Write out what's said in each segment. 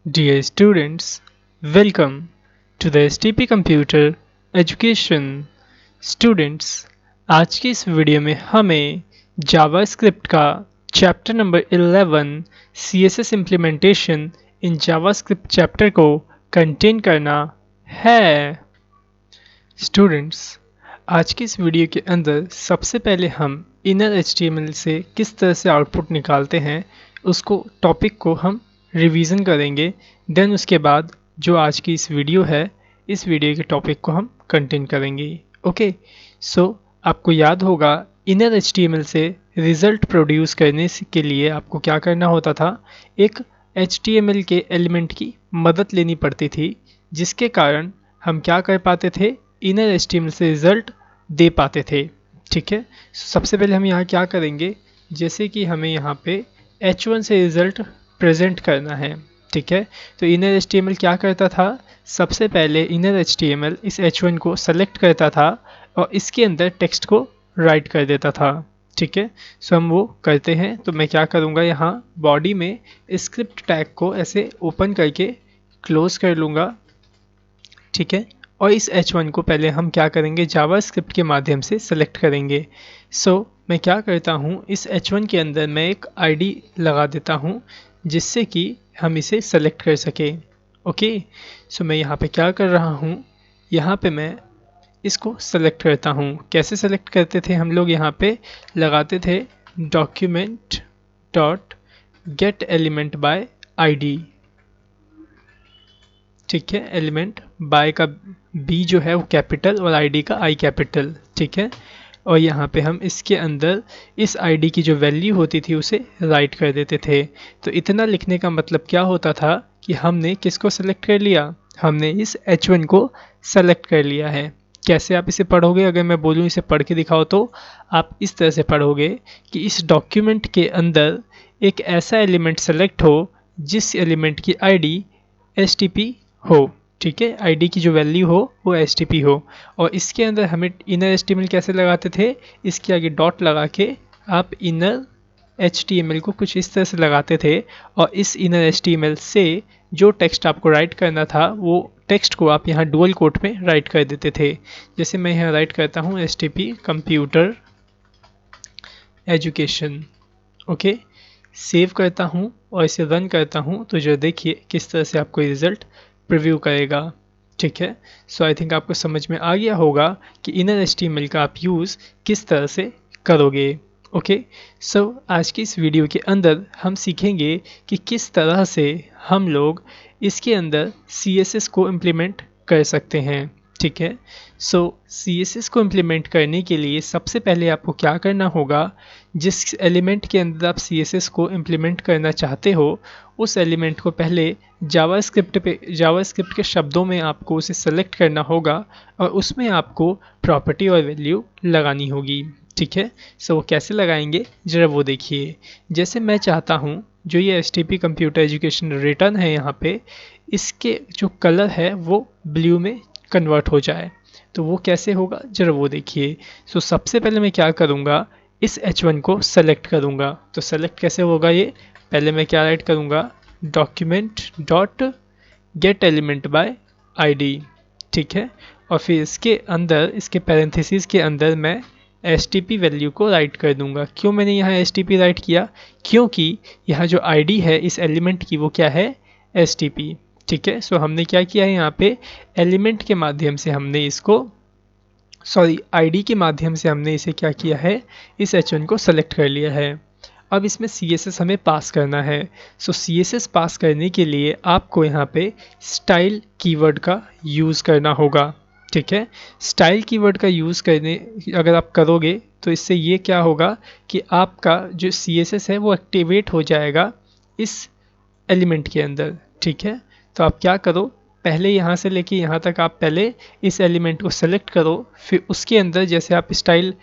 Dear students, welcome to the STP Computer Education. Students, आज की इस वीडियो में हमें जावास्क्रिप्ट का chapter number 11 CSS implementation in JavaScript chapter को कंटेन करना है। स्टूडेंट्स, आज की इस वीडियो के अंदर सबसे पहले हम इनर HTML से किस तरह से आउटपुट निकालते हैं उसको टॉपिक को हम रिवीजन करेंगे। देन उसके बाद जो आज की इस वीडियो है, इस वीडियो के टॉपिक को हम कंटिन्यू करेंगे। ओके, सो आपको याद होगा इनर HTML से रिज़ल्ट प्रोड्यूस करने के लिए आपको क्या करना होता था, एक HTML के एलिमेंट की मदद लेनी पड़ती थी, जिसके कारण हम क्या कर पाते थे, इनर HTML से रिज़ल्ट दे पाते थे। ठीक है, सबसे पहले हम यहाँ क्या करेंगे, जैसे कि हमें यहाँ पे H1 से रिज़ल्ट प्रेजेंट करना है। ठीक है, तो इनर HTML क्या करता था, सबसे पहले इनर HTML इस H1 को सेलेक्ट करता था और इसके अंदर टेक्स्ट को राइट कर देता था। ठीक है, सो हम वो करते हैं। तो मैं क्या करूँगा, यहाँ बॉडी में स्क्रिप्ट टैग को ऐसे ओपन करके क्लोज कर लूँगा। ठीक है, और इस H1 को पहले हम क्या करेंगे, जावास्क्रिप्ट के माध्यम से सेलेक्ट करेंगे। सो मैं क्या करता हूँ, इस H1 के अंदर मैं एक ID लगा देता हूँ जिससे कि हम इसे सेलेक्ट कर सकें। ओके, सो मैं यहाँ पे क्या कर रहा हूँ, यहाँ पे मैं इसको सेलेक्ट करता हूँ। कैसे सेलेक्ट करते थे हम लोग, यहाँ पे लगाते थे document dot gate element by ID। ठीक है, एलिमेंट बाय का बी जो है वो कैपिटल और ID का I कैपिटल। ठीक है, और यहाँ पे हम इसके अंदर इस ID की जो वैल्यू होती थी उसे राइट कर देते थे। तो इतना लिखने का मतलब क्या होता था कि हमने किसको सेलेक्ट कर लिया, हमने इस H1 को सेलेक्ट कर लिया है। कैसे आप इसे पढ़ोगे, अगर मैं बोलूँ इसे पढ़ के दिखाओ तो आप इस तरह से पढ़ोगे कि इस डॉक्यूमेंट के अंदर एक ऐसा एलिमेंट सेलेक्ट हो जिस एलिमेंट की ID STP हो। ठीक है, ID की जो वैल्यू हो वो STP हो। और इसके अंदर हमें इनर HTML कैसे लगाते थे, इसके आगे डॉट लगा के आप इनर HTML को कुछ इस तरह से लगाते थे और इस इनर HTML से जो टेक्स्ट आपको राइट करना था वो टेक्स्ट को आप यहाँ डुअल कोट में राइट कर देते थे। जैसे मैं यहाँ राइट करता हूँ STP computer education. Okay, save करता हूँ और इसे रन करता हूँ तो जो देखिए किस तरह से आपको रिज़ल्ट प्रीव्यू करेगा। ठीक है, सो आई थिंक आपको समझ में आ गया होगा कि इनर HTML का आप यूज़ किस तरह से करोगे। ओके, सो आज की इस वीडियो के अंदर हम सीखेंगे कि किस तरह से हम लोग इसके अंदर CSS को इम्प्लीमेंट कर सकते हैं। ठीक है, सो CSS को इम्प्लीमेंट करने के लिए सबसे पहले आपको क्या करना होगा, जिस एलिमेंट के अंदर आप CSS को इम्प्लीमेंट करना चाहते हो उस एलिमेंट को पहले जावास्क्रिप्ट के शब्दों में आपको उसे सेलेक्ट करना होगा और उसमें आपको प्रॉपर्टी और वैल्यू लगानी होगी। ठीक है, सो वो कैसे लगाएंगे ज़रा वो देखिए। जैसे मैं चाहता हूँ जो ये STP कंप्यूटर एजुकेशन रिटर्न है, यहाँ पे इसके जो कलर है वो ब्लू में कन्वर्ट हो जाए, तो वो कैसे होगा ज़रा वो देखिए। सो सबसे पहले मैं क्या करूँगा, इस H1 को सेलेक्ट करूँगा। तो सेलेक्ट कैसे होगा ये, पहले मैं क्या राइट करूँगा, document dot gate element by ID। ठीक है, और फिर इसके अंदर इसके पैरेंथेसिस के अंदर मैं STP वैल्यू को राइट कर दूंगा। क्यों मैंने यहाँ STP राइट किया, क्योंकि यहाँ जो ID है इस एलिमेंट की वो क्या है, STP। ठीक है, सो हमने क्या किया है, यहाँ पे एलिमेंट के माध्यम से हमने इसको ID के माध्यम से हमने इसे क्या किया है, इस H1 को सेलेक्ट कर लिया है। अब इसमें CSS हमें पास करना है। सो CSS पास करने के लिए आपको यहाँ पे स्टाइल कीवर्ड का यूज़ करना होगा। ठीक है, स्टाइल कीवर्ड का यूज़ करने अगर आप करोगे तो इससे ये क्या होगा कि आपका जो CSS है वो एक्टिवेट हो जाएगा इस एलिमेंट के अंदर। ठीक है, तो आप क्या करो, पहले यहाँ से लेके यहाँ तक आप पहले इस एलिमेंट को सेलेक्ट करो, फिर उसके अंदर जैसे आप स्टाइल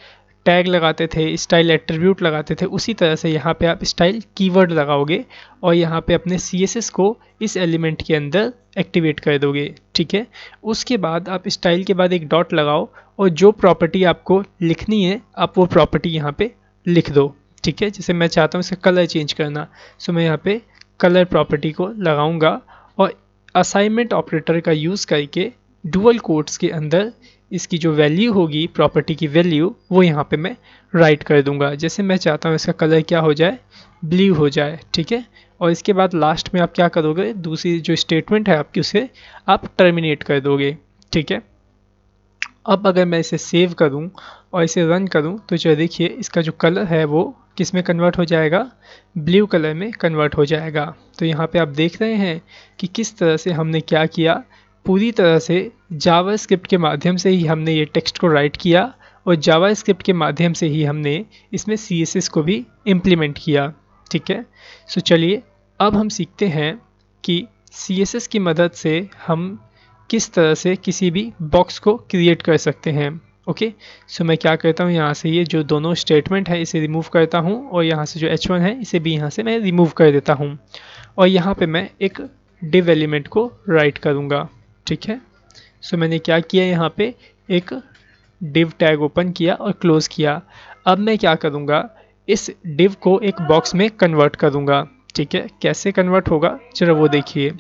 टैग लगाते थे, स्टाइल एट्रीब्यूट लगाते थे, उसी तरह से यहाँ पे आप स्टाइल कीवर्ड लगाओगे और यहाँ पे अपने CSS को इस एलिमेंट के अंदर एक्टिवेट कर दोगे। ठीक है, उसके बाद आप स्टाइल के बाद एक डॉट लगाओ और जो प्रॉपर्टी आपको लिखनी है आप वो प्रॉपर्टी यहाँ पे लिख दो। ठीक है, जैसे मैं चाहता हूँ इसका कलर चेंज करना, सो मैं यहाँ पे कलर प्रॉपर्टी को लगाऊंगा असाइनमेंट ऑपरेटर का यूज़ करके डुअल कोट्स के अंदर इसकी जो वैल्यू होगी, प्रॉपर्टी की वैल्यू, वो यहाँ पे मैं राइट कर दूंगा। जैसे मैं चाहता हूँ इसका कलर क्या हो जाए, ब्लू हो जाए, ठीक है। और इसके बाद लास्ट में आप क्या करोगे, दूसरी जो स्टेटमेंट है आपकी उसे आप टर्मिनेट कर दोगे, ठीक है। अब अगर मैं इसे सेव करूं और इसे रन करूं तो जो देखिए इसका जो कलर है वो किस में कन्वर्ट हो जाएगा, ब्लू कलर में कन्वर्ट हो जाएगा। तो यहाँ पे आप देख रहे हैं कि किस तरह से हमने क्या किया, पूरी तरह से जावास्क्रिप्ट के माध्यम से ही हमने ये टेक्स्ट को राइट किया और जावास्क्रिप्ट के माध्यम से ही हमने इसमें CSS को भी इम्प्लीमेंट किया, ठीक है। सो चलिए अब हम सीखते हैं कि CSS की मदद से हम किस तरह से किसी भी बॉक्स को क्रिएट कर सकते हैं। ओके, सो मैं क्या करता हूँ, यहाँ से ये जो दोनों स्टेटमेंट है इसे रिमूव करता हूँ और यहाँ से जो H1 है इसे भी यहाँ से मैं रिमूव कर देता हूँ और यहाँ पे मैं एक div एलिमेंट को राइट करूँगा, ठीक है। सो मैंने क्या किया, यहाँ पे एक div टैग ओपन किया और क्लोज किया। अब मैं क्या करूँगा, इस div को एक बॉक्स में कन्वर्ट करूँगा, ठीक है। कैसे कन्वर्ट होगा चलो वो देखिए।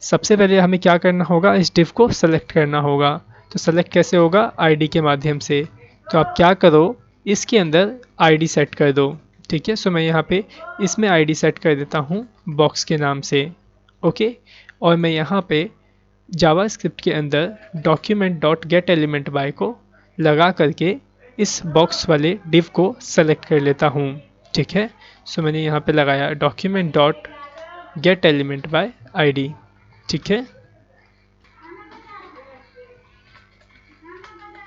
सबसे पहले हमें क्या करना होगा, इस div को सेलेक्ट करना होगा। तो सेलेक्ट कैसे होगा, ID के माध्यम से। तो आप क्या करो, इसके अंदर ID सेट कर दो, ठीक है। सो मैं यहाँ पे इसमें ID सेट कर देता हूँ बॉक्स के नाम से, ओके। और मैं यहाँ पे जावास्क्रिप्ट के अंदर document dot gate element by को लगा करके इस बॉक्स वाले div को सेलेक्ट कर लेता हूँ, ठीक है। सो मैंने यहाँ पे लगाया document dot gate element by ID, ठीक है,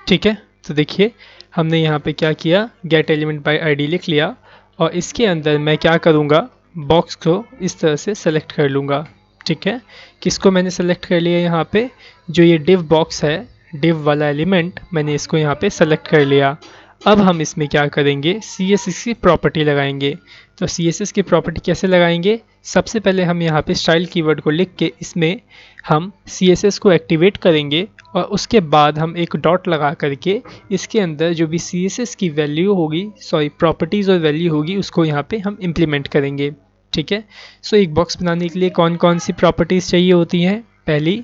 ठीक है। तो देखिए हमने यहाँ पे क्या किया, गेट एलिमेंट बाय ID लिख लिया और इसके अंदर मैं क्या करूँगा, बॉक्स को इस तरह से सेलेक्ट कर लूँगा, ठीक है। किसको मैंने सेलेक्ट कर लिया, यहाँ पे जो ये div बॉक्स है, div वाला एलिमेंट मैंने इसको यहाँ पे सेलेक्ट कर लिया। अब हम इसमें क्या करेंगे, CSS की प्रॉपर्टी लगाएंगे। तो CSS की प्रॉपर्टी कैसे लगाएंगे, सबसे पहले हम यहाँ पे स्टाइल कीवर्ड को लिख के इसमें हम CSS को एक्टिवेट करेंगे और उसके बाद हम एक डॉट लगा करके इसके अंदर जो भी CSS की वैल्यू होगी, सॉरी प्रॉपर्टीज़ और वैल्यू होगी, उसको यहाँ पे हम इम्प्लीमेंट करेंगे, ठीक है। सो एक बॉक्स बनाने के लिए कौन कौन सी प्रॉपर्टीज़ चाहिए होती हैं, पहली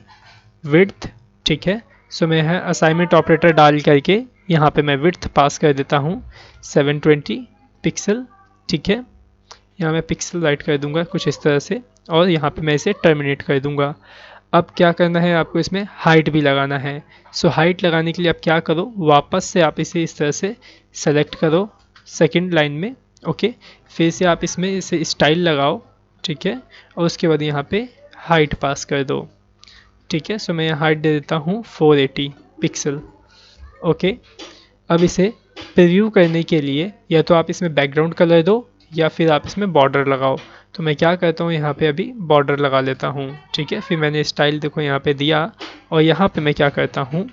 विड्थ, ठीक है। सो मैं यहाँ असाइनमेंट ऑपरेटर डाल करके यहाँ पे मैं विड्थ पास कर देता हूँ 720 पिक्सल, ठीक है। यहाँ मैं पिक्सल राइट कर दूंगा कुछ इस तरह से और यहाँ पे मैं इसे टर्मिनेट कर दूंगा। अब क्या करना है, आपको इसमें हाइट भी लगाना है। सो हाइट लगाने के लिए आप क्या करो, वापस से आप इसे इस तरह से सेलेक्ट करो सेकंड लाइन में, ओके। फिर से आप इसमें इसे स्टाइल लगाओ, ठीक है, और उसके बाद यहाँ पे हाइट पास कर दो, ठीक है। सो मैं यहाँ हाइट दे देता हूँ 480 पिक्सल, ओके। अब इसे प्रीव्यू करने के लिए या तो आप इसमें बैकग्राउंड कलर दो या फिर आप इसमें बॉर्डर लगाओ। तो मैं क्या करता हूँ, यहाँ पे अभी बॉर्डर लगा लेता हूँ, ठीक है। फिर मैंने स्टाइल देखो यहाँ पे दिया और यहाँ पे मैं क्या करता हूँ,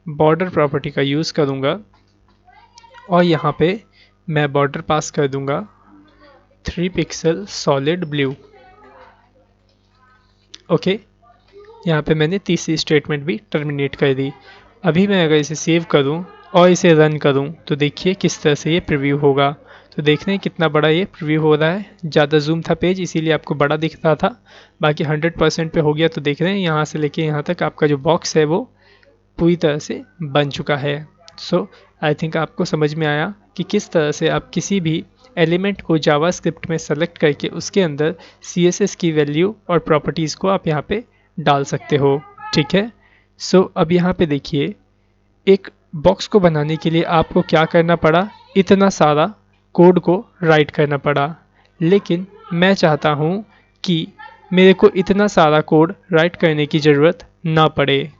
बॉर्डर प्रॉपर्टी का यूज़ करूँगा और यहाँ पे मैं बॉर्डर पास कर दूँगा 3 पिक्सल सॉलिड ब्लू, ओके। यहाँ पे मैंने तीसरी स्टेटमेंट भी टर्मिनेट कर दी। अभी मैं अगर इसे सेव करूँ और इसे रन करूँ तो देखिए किस तरह से ये प्रीव्यू होगा। तो देख रहे हैं कितना बड़ा ये प्रीव्यू हो रहा है, ज़्यादा जूम था पेज इसीलिए आपको बड़ा दिख रहा था, बाकी 100% पे हो गया। तो देख रहे हैं यहाँ से लेके यहाँ तक आपका जो बॉक्स है वो पूरी तरह से बन चुका है। सो आई थिंक आपको समझ में आया कि किस तरह से आप किसी भी एलिमेंट को जावास्क्रिप्ट में सेलेक्ट करके उसके अंदर CSS की वैल्यू और प्रॉपर्टीज़ को आप यहाँ पे डाल सकते हो, ठीक है। सो अब यहाँ पे देखिए एक बॉक्स को बनाने के लिए आपको क्या करना पड़ा, इतना सारा कोड को राइट करना पड़ा, लेकिन मैं चाहता हूँ कि मेरे को इतना सारा कोड राइट करने की ज़रूरत ना पड़े।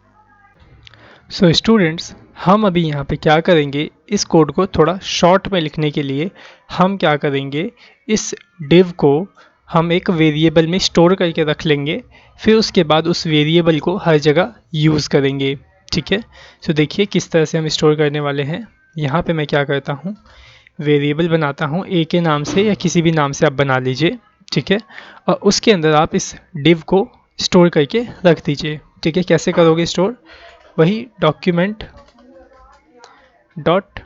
सो स्टूडेंट्स हम अभी यहाँ पे क्या करेंगे, इस कोड को थोड़ा शॉर्ट में लिखने के लिए हम क्या करेंगे, इस div को हम एक वेरिएबल में स्टोर करके रख लेंगे, फिर उसके बाद उस वेरिएबल को हर जगह यूज़ करेंगे, ठीक है। सो देखिए किस तरह से हम स्टोर करने वाले हैं। यहाँ पे मैं क्या करता हूँ, वेरिएबल बनाता हूँ A के नाम से या किसी भी नाम से आप बना लीजिए, ठीक है। और उसके अंदर आप इस div को स्टोर करके रख दीजिए, ठीक है। कैसे करोगे स्टोर, वही document dot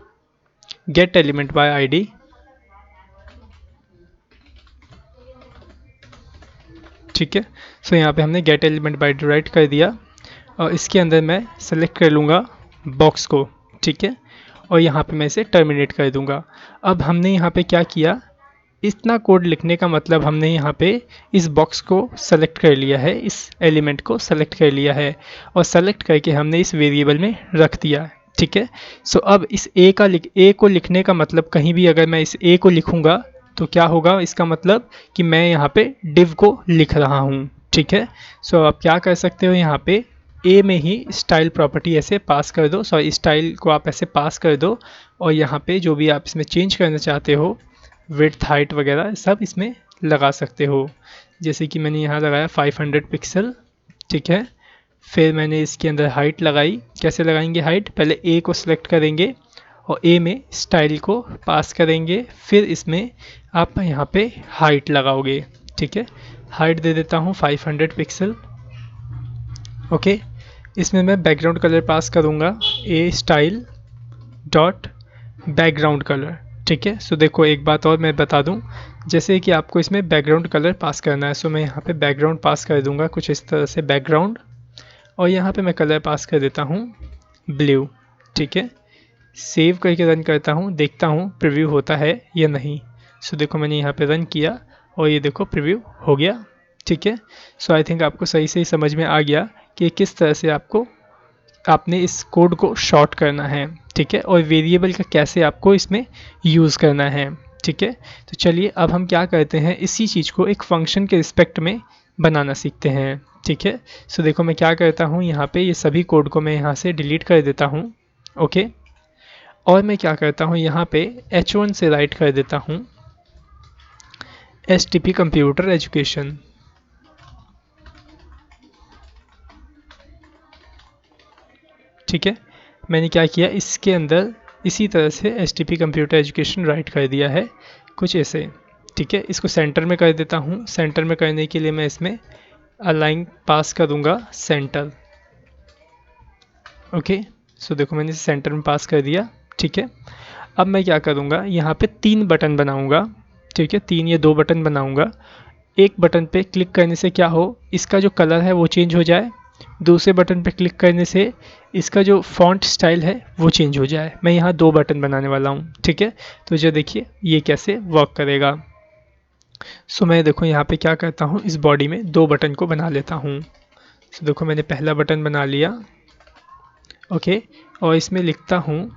gate element by ID, ठीक है। सो यहाँ पे हमने गेट एलिमेंट बाय राइट कर दिया और इसके अंदर मैं सेलेक्ट कर लूँगा बॉक्स को, ठीक है, और यहाँ पे मैं इसे टर्मिनेट कर दूँगा। अब हमने यहाँ पे क्या किया, इतना कोड लिखने का मतलब हमने यहाँ पे इस बॉक्स को सेलेक्ट कर लिया है, इस एलिमेंट को सेलेक्ट कर लिया है और सेलेक्ट करके हमने इस वेरिएबल में रख दिया, ठीक है। सो अब इस ए को लिखने का मतलब, कहीं भी अगर मैं इस ए को लिखूँगा तो क्या होगा, इसका मतलब कि मैं यहाँ पे डिव को लिख रहा हूँ, ठीक है। सो आप क्या कर सकते हो, यहाँ पे ए में ही स्टाइल प्रॉपर्टी ऐसे पास कर दो, सॉरी स्टाइल को आप ऐसे पास कर दो और यहाँ पे जो भी आप इसमें चेंज करना चाहते हो, विड्थ हाइट वगैरह सब इसमें लगा सकते हो। जैसे कि मैंने यहाँ लगाया 500 पिक्सल, ठीक है। फिर मैंने इसके अंदर हाइट लगाई। कैसे लगाएंगे हाइट, पहले ए को सिलेक्ट करेंगे और ए में स्टाइल को पास करेंगे, फिर इसमें आप यहाँ पे हाइट लगाओगे, ठीक है। हाइट दे देता हूँ 500 पिक्सल, ओके। इसमें मैं बैकग्राउंड कलर पास करूँगा, ए स्टाइल डॉट बैकग्राउंड कलर, ठीक है। सो देखो एक बात और मैं बता दूं, जैसे कि आपको इसमें बैकग्राउंड कलर पास करना है, सो मैं यहाँ पे बैकग्राउंड पास कर दूंगा कुछ इस तरह से बैकग्राउंड, और यहाँ पे मैं कलर पास कर देता हूँ ब्लू, ठीक है। सेव करके रन करता हूँ, देखता हूँ प्रीव्यू होता है या नहीं। सो देखो मैंने यहाँ पे रन किया और ये देखो प्रीव्यू हो गया, ठीक है। सो आई थिंक आपको सही से समझ में आ गया कि किस तरह से आपने इस कोड को शॉर्ट करना है, ठीक है, और वेरिएबल का कैसे आपको इसमें यूज़ करना है, ठीक है। तो चलिए अब हम क्या करते हैं, इसी चीज़ को एक फंक्शन के रिस्पेक्ट में बनाना सीखते हैं, ठीक है। सो देखो मैं क्या करता हूँ, यहाँ पे ये सभी कोड को मैं यहाँ से डिलीट कर देता हूँ, ओके। और मैं क्या करता हूँ, यहाँ पे H1 से राइट कर देता हूँ STP कंप्यूटर एजुकेशन, ठीक है। मैंने क्या किया, इसके अंदर इसी तरह से STP कंप्यूटर एजुकेशन राइट कर दिया है कुछ ऐसे, ठीक है। इसको सेंटर में कर देता हूँ। सेंटर में करने के लिए मैं इसमें अलाइन पास करूँगा सेंटर, ओके। सो देखो मैंने इसे सेंटर में पास कर दिया, ठीक है। अब मैं क्या करूँगा, यहाँ पे 3 बटन बनाऊँगा, ठीक है, 3 या 2 बटन बनाऊँगा। एक बटन पे क्लिक करने से क्या हो, इसका जो कलर है वो चेंज हो जाए, दूसरे बटन पे क्लिक करने से इसका जो फॉन्ट स्टाइल है वो चेंज हो जाए। मैं यहाँ 2 बटन बनाने वाला हूँ, ठीक है। तो जो देखिए ये कैसे वर्क करेगा। सो मैं देखो यहाँ पे क्या करता हूँ, इस बॉडी में 2 बटन को बना लेता हूँ। सो देखो मैंने पहला बटन बना लिया, ओके, और इसमें लिखता हूँ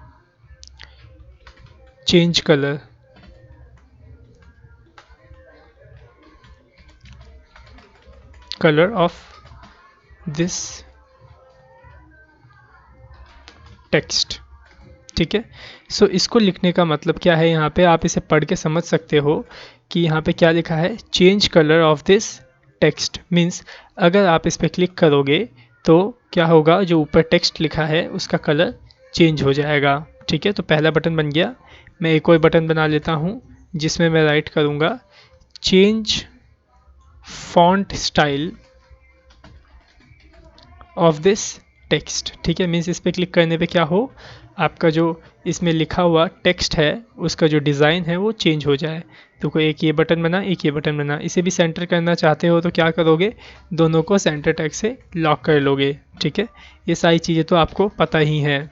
change colour, colour of this text, ठीक है। सो इसको लिखने का मतलब क्या है, यहाँ पे आप इसे पढ़ के समझ सकते हो कि यहाँ पे क्या लिखा है, change colour of this text. Means अगर आप इस पर क्लिक करोगे तो क्या होगा, जो ऊपर टेक्स्ट लिखा है उसका कलर चेंज हो जाएगा, ठीक है। तो पहला बटन बन गया। मैं एक और बटन बना लेता हूँ जिसमें मैं राइट करूँगा change font style of this text, ठीक है। मीन्स इस पर क्लिक करने पे क्या हो, आपका जो इसमें लिखा हुआ टेक्स्ट है उसका जो डिज़ाइन है वो चेंज हो जाए। तो कोई एक ये बटन बना, एक ये बटन बना। इसे भी सेंटर करना चाहते हो तो क्या करोगे, दोनों को सेंटर टैग से लॉक कर लोगे, ठीक है। ये सारी चीज़ें तो आपको पता ही हैं,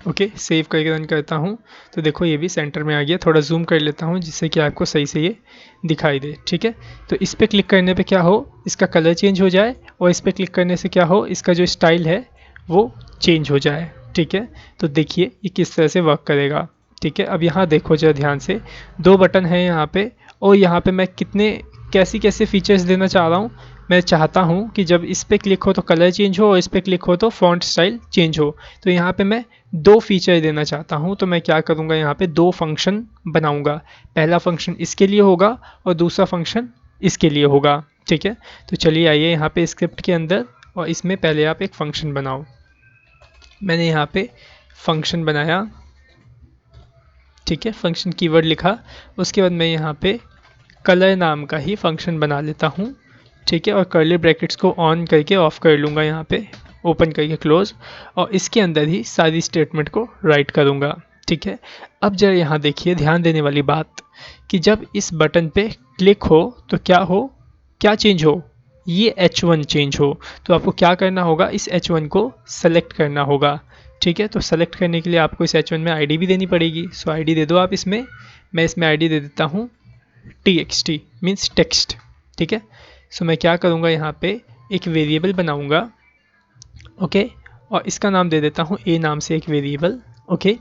ओके। सेव करके रन करता हूँ तो देखो ये भी सेंटर में आ गया। थोड़ा जूम कर लेता हूँ जिससे कि आपको सही से ये दिखाई दे, ठीक है। तो इस पर क्लिक करने पे क्या हो, इसका कलर चेंज हो जाए, और इस पर क्लिक करने से क्या हो, इसका जो स्टाइल है वो चेंज हो जाए, ठीक है। तो देखिए ये किस तरह से वर्क करेगा, ठीक है। अब यहाँ देखो जरा ध्यान से, 2 बटन हैं यहाँ पे, और यहाँ पे मैं कैसी कैसे फीचर्स देना चाह रहा हूँ। मैं चाहता हूँ कि जब इस पर क्लिक हो तो कलर चेंज हो और इस पर क्लिक हो तो फॉन्ट स्टाइल चेंज हो। तो यहाँ पे मैं 2 फीचर देना चाहता हूँ, तो मैं क्या करूँगा, यहाँ पे 2 फंक्शन बनाऊँगा। पहला फंक्शन इसके लिए होगा और दूसरा फंक्शन इसके लिए होगा, ठीक है। तो चलिए आइए यहाँ पे स्क्रिप्ट के अंदर, और इसमें पहले आप एक फंक्शन बनाओ। मैंने यहाँ पे फंक्शन बनाया, ठीक है, फंक्शन कीवर्ड लिखा। उसके बाद मैं यहाँ पे कलर नाम का ही फंक्शन बना लेता हूँ, ठीक है, और कर्ली ब्रैकेट्स को ऑन करके ऑफ कर लूँगा, यहाँ पे ओपन करके क्लोज, और इसके अंदर ही सारी स्टेटमेंट को राइट करूँगा, ठीक है। अब जरा यहाँ देखिए, ध्यान देने वाली बात कि जब इस बटन पे क्लिक हो तो क्या हो, क्या चेंज हो, ये H1 चेंज हो। तो आपको क्या करना होगा, इस H1 को सेलेक्ट करना होगा। ठीक है, तो सेलेक्ट करने के लिए आपको इस H1 में आईडी भी देनी पड़ेगी। सो आईडी दे दो आप इसमें। मैं इसमें आईडी दे देता हूँ txt मीन्स टेक्स्ट। ठीक है, सो मैं क्या करूँगा, यहाँ पे एक वेरिएबल बनाऊँगा। ओके, और इसका नाम दे देता हूँ ए नाम से एक वेरिएबल। ओके,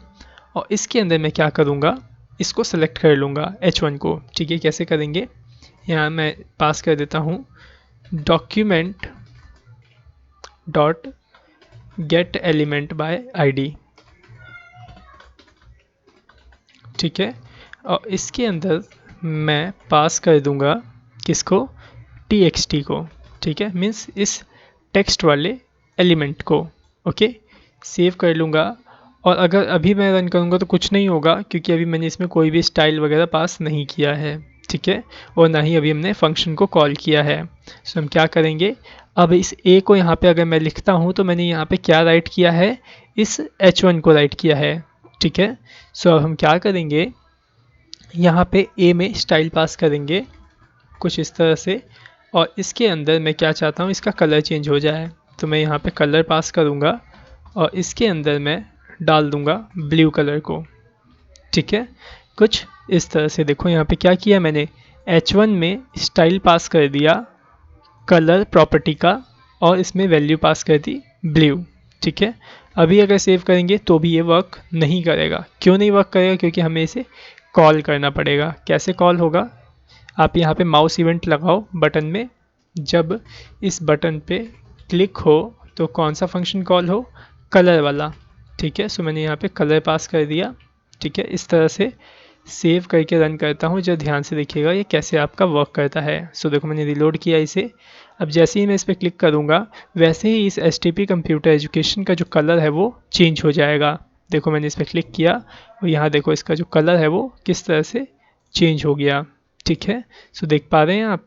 और इसके अंदर मैं क्या करूँगा, इसको सेलेक्ट कर लूँगा H1 को। ठीक है, कैसे करेंगे, यहाँ मैं पास कर देता हूँ document dot gate element by ID. ठीक है, और इसके अंदर मैं पास कर दूंगा किसको, txt को। ठीक है, मीन्स इस टेक्स्ट वाले एलिमेंट को। ओके, सेव कर लूँगा। और अगर अभी मैं रन करूँगा तो कुछ नहीं होगा, क्योंकि अभी मैंने इसमें कोई भी स्टाइल वगैरह पास नहीं किया है। ठीक है, और ना ही अभी हमने फंक्शन को कॉल किया है। सो हम क्या करेंगे, अब इस ए को यहाँ पे अगर मैं लिखता हूँ तो मैंने यहाँ पे क्या राइट किया है, इस H1 को राइट किया है। ठीक है, सो अब हम क्या करेंगे, यहाँ पे ए में स्टाइल पास करेंगे कुछ इस तरह से, और इसके अंदर मैं क्या चाहता हूँ, इसका कलर चेंज हो जाए। तो मैं यहाँ पे कलर पास करूँगा और इसके अंदर मैं डाल दूँगा ब्लू कलर को। ठीक है, कुछ इस तरह से। देखो यहाँ पे क्या किया मैंने, H1 में स्टाइल पास कर दिया कलर प्रॉपर्टी का, और इसमें वैल्यू पास कर दी ब्लू। ठीक है, अभी अगर सेव करेंगे तो भी ये वर्क नहीं करेगा। क्यों नहीं वर्क करेगा, क्योंकि हमें इसे कॉल करना पड़ेगा। कैसे कॉल होगा, आप यहाँ पे माउस इवेंट लगाओ बटन में। जब इस बटन पे क्लिक हो तो कौन सा फंक्शन कॉल हो, कलर वाला। ठीक है, सो मैंने यहाँ पे कलर पास कर दिया। ठीक है, इस तरह से सेव करके रन करता हूँ। जो ध्यान से देखिएगा ये कैसे आपका वर्क करता है। सो देखो मैंने रिलोड किया इसे। अब जैसे ही मैं इस पर क्लिक करूँगा वैसे ही इस STP कंप्यूटर एजुकेशन का जो कलर है वो चेंज हो जाएगा। देखो मैंने इस पर क्लिक किया और यहाँ देखो इसका जो कलर है वो किस तरह से चेंज हो गया। ठीक है, सो देख पा रहे हैं आप।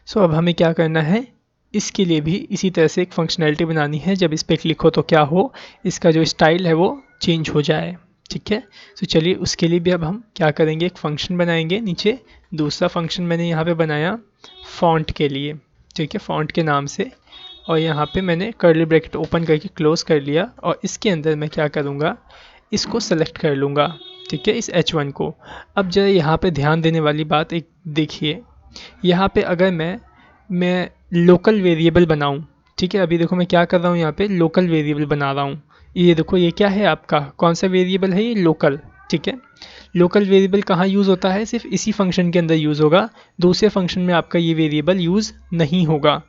सो अब हमें क्या करना है, इसके लिए भी इसी तरह से एक फंक्शनैलिटी बनानी है। जब इस पर क्लिक हो तो क्या हो, इसका जो स्टाइल है वो चेंज हो जाए। ठीक है, तो चलिए उसके लिए भी अब हम क्या करेंगे, एक फंक्शन बनाएंगे नीचे। दूसरा फंक्शन मैंने यहाँ पे बनाया फॉन्ट के लिए। ठीक है, फॉन्ट के नाम से, और यहाँ पे मैंने कर्ली ब्रैकेट ओपन करके क्लोज कर लिया। और इसके अंदर मैं क्या करूँगा, इसको सेलेक्ट कर लूँगा। ठीक है, इस H1 को। अब जरा यहाँ पे ध्यान देने वाली बात एक देखिए, यहाँ पे अगर मैं लोकल वेरिएबल बनाऊँ। ठीक है, अभी देखो मैं क्या कर रहा हूँ, यहाँ पे लोकल वेरिएबल बना रहा हूँ। ये देखो ये क्या है आपका, कौन सा वेरिएबल है, ये लोकल। ठीक है, लोकल वेरिएबल कहाँ यूज़ होता है, सिर्फ इसी फंक्शन के अंदर यूज़ होगा। दूसरे फंक्शन में आपका ये वेरिएबल यूज़ नहीं होगा।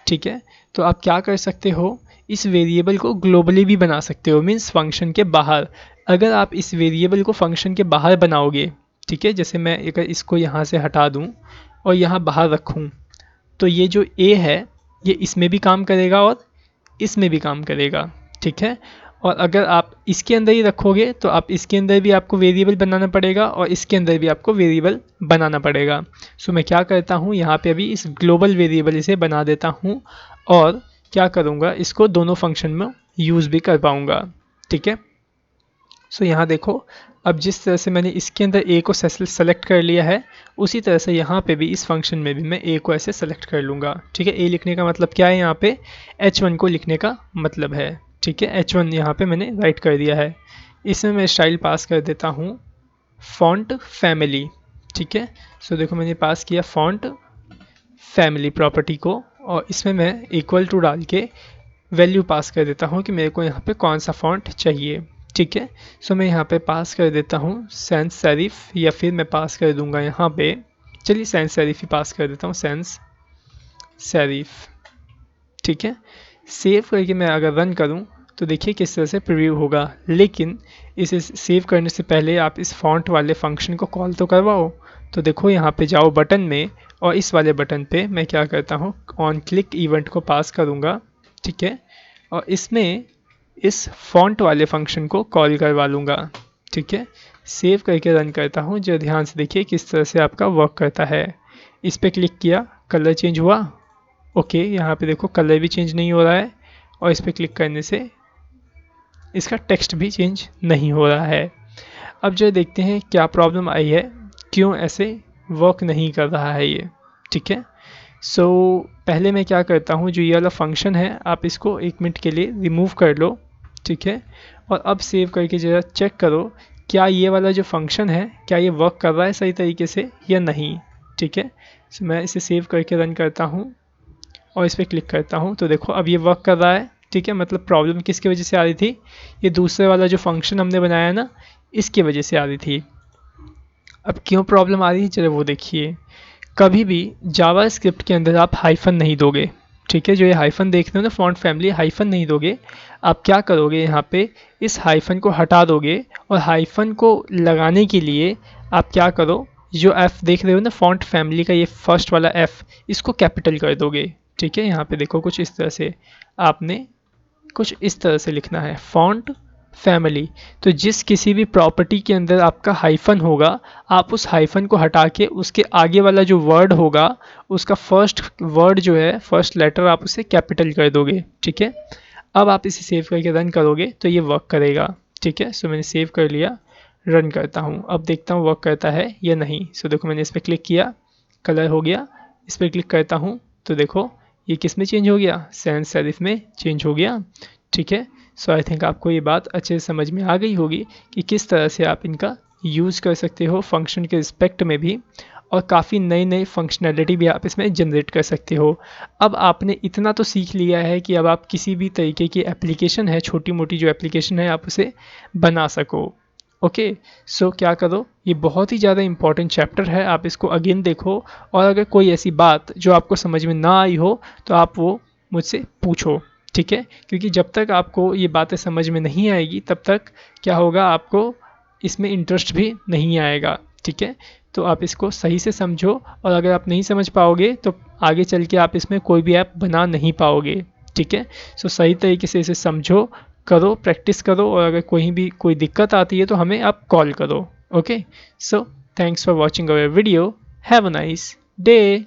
ठीक है, तो आप क्या कर सकते हो, इस वेरिएबल को ग्लोबली भी बना सकते हो, मीन्स फंक्शन के बाहर। अगर आप इस वेरिएबल को फंक्शन के बाहर बनाओगे, ठीक है, जैसे मैं अगर इसको यहाँ से हटा दूँ और यहाँ बाहर रखूँ, तो ये जो ए है ये इसमें भी काम करेगा और इसमें भी काम करेगा। ठीक है, और अगर आप इसके अंदर ही रखोगे तो आप इसके अंदर भी आपको वेरिएबल बनाना पड़ेगा और इसके अंदर भी आपको वेरिएबल बनाना पड़ेगा। सो मैं क्या करता हूँ, यहाँ पे अभी इस ग्लोबल वेरिएबल इसे बना देता हूँ और क्या करूँगा, इसको दोनों फंक्शन में यूज़ भी कर पाऊँगा। ठीक है, सो यहाँ देखो, अब जिस तरह से मैंने इसके अंदर ए को सेलेक्ट कर लिया है, उसी तरह से यहाँ पे भी इस फंक्शन में भी मैं ए को ऐसे सेलेक्ट कर लूँगा। ठीक है, ए लिखने का मतलब क्या है, यहाँ पे H1 को लिखने का मतलब है। ठीक है, H1 यहाँ पे मैंने राइट कर दिया है। इसमें मैं स्टाइल पास कर देता हूँ फॉन्ट फैमिली। ठीक है, सो देखो मैंने पास किया फॉन्ट फैमिली प्रॉपर्टी को, और इसमें मैं इक्वल टू डाल के वैल्यू पास कर देता हूँ कि मेरे को यहाँ पे कौन सा फॉन्ट चाहिए। ठीक है, सो मैं यहाँ पे पास कर देता हूँ सैंस सेरिफ, या फिर मैं पास कर दूंगा यहाँ पे, चलिए सैंस सेरिफ ही पास कर देता हूँ, सैंस सेरिफ। ठीक है, सेव करके मैं अगर रन करूँ तो देखिए किस तरह से प्रीव्यू होगा। लेकिन इसे सेव करने से पहले आप इस फॉन्ट वाले फंक्शन को कॉल तो करवाओ। तो देखो यहाँ पे जाओ बटन में, और इस वाले बटन पे मैं क्या करता हूँ, ऑन क्लिक इवेंट को पास करूँगा। ठीक है, और इसमें इस फॉन्ट वाले फंक्शन को कॉल करवा लूँगा। ठीक है, सेव करके रन करता हूँ। जो ध्यान से देखिए किस तरह से आपका वर्क करता है। इस पर क्लिक किया, कलर चेंज हुआ। ओके, यहाँ पे देखो कलर भी चेंज नहीं हो रहा है, और इस पर क्लिक करने से इसका टेक्स्ट भी चेंज नहीं हो रहा है। अब जो देखते हैं क्या प्रॉब्लम आई है, क्यों ऐसे वर्क नहीं कर रहा है ये। ठीक है, सो पहले मैं क्या करता हूँ, जो ये वाला फंक्शन है आप इसको 1 मिनट के लिए रिमूव कर लो। ठीक है, और अब सेव करके जरा चेक करो क्या ये वाला जो फंक्शन है क्या ये वर्क कर रहा है सही तरीके से या नहीं। ठीक है, सो मैं इसे सेव करके रन करता हूँ और इस पर क्लिक करता हूँ तो देखो अब ये वर्क कर रहा है। ठीक है, मतलब प्रॉब्लम किसकी वजह से आ रही थी, ये दूसरे वाला जो फंक्शन हमने बनाया ना इसकी वजह से आ रही थी। अब क्यों प्रॉब्लम आ रही है चलो वो देखिए। कभी भी जावास्क्रिप्ट के अंदर आप हाइफन नहीं दोगे। ठीक है, जो ये हाइफन देख रहे हो ना फॉन्ट फैमिली, हाइफन नहीं दोगे। आप क्या करोगे, यहाँ पे इस हाइफन को हटा दोगे और हाइफन को लगाने के लिए आप क्या करो, जो एफ देख रहे हो ना फॉन्ट फैमिली का ये फर्स्ट वाला एफ, इसको कैपिटल कर दोगे। ठीक है, यहाँ पे देखो कुछ इस तरह से आपने कुछ इस तरह से लिखना है फॉन्ट फैमिली। तो जिस किसी भी प्रॉपर्टी के अंदर आपका हाइफन होगा आप उस हाइफन को हटा के उसके आगे वाला जो वर्ड होगा उसका फर्स्ट वर्ड जो है फर्स्ट लेटर आप उसे कैपिटल कर दोगे। ठीक है, अब आप इसे सेव करके रन करोगे तो ये वर्क करेगा। ठीक है, सो मैंने सेव कर लिया, रन करता हूँ, अब देखता हूँ वर्क करता है या नहीं। सो देखो मैंने इस पर क्लिक किया, कलर हो गया, इस पर क्लिक करता हूँ तो देखो ये किस में चेंज हो गया, सैंस सेरिफ में चेंज हो गया। ठीक है, सो आई थिंक आपको ये बात अच्छे से समझ में आ गई होगी कि किस तरह से आप इनका यूज़ कर सकते हो फंक्शन के रिस्पेक्ट में भी, और काफ़ी नई नई फंक्शनैलिटी भी आप इसमें जनरेट कर सकते हो। अब आपने इतना तो सीख लिया है कि अब आप किसी भी तरीके की एप्लीकेशन है, छोटी मोटी जो एप्लीकेशन है आप उसे बना सको। ओके, सो क्या करो, ये बहुत ही ज़्यादा इंपॉर्टेंट चैप्टर है, आप इसको अगेन देखो, और अगर कोई ऐसी बात जो आपको समझ में ना आई हो तो आप वो मुझसे पूछो। ठीक है, क्योंकि जब तक आपको ये बातें समझ में नहीं आएगी तब तक क्या होगा, आपको इसमें इंटरेस्ट भी नहीं आएगा। ठीक है, तो आप इसको सही से समझो, और अगर आप नहीं समझ पाओगे तो आगे चल के आप इसमें कोई भी ऐप बना नहीं पाओगे। ठीक है, सो सही तरीके से इसे समझो, करो, प्रैक्टिस करो, और अगर कोई दिक्कत आती है तो हमें आप कॉल करो। Okay, so thanks for watching our video, have a nice day.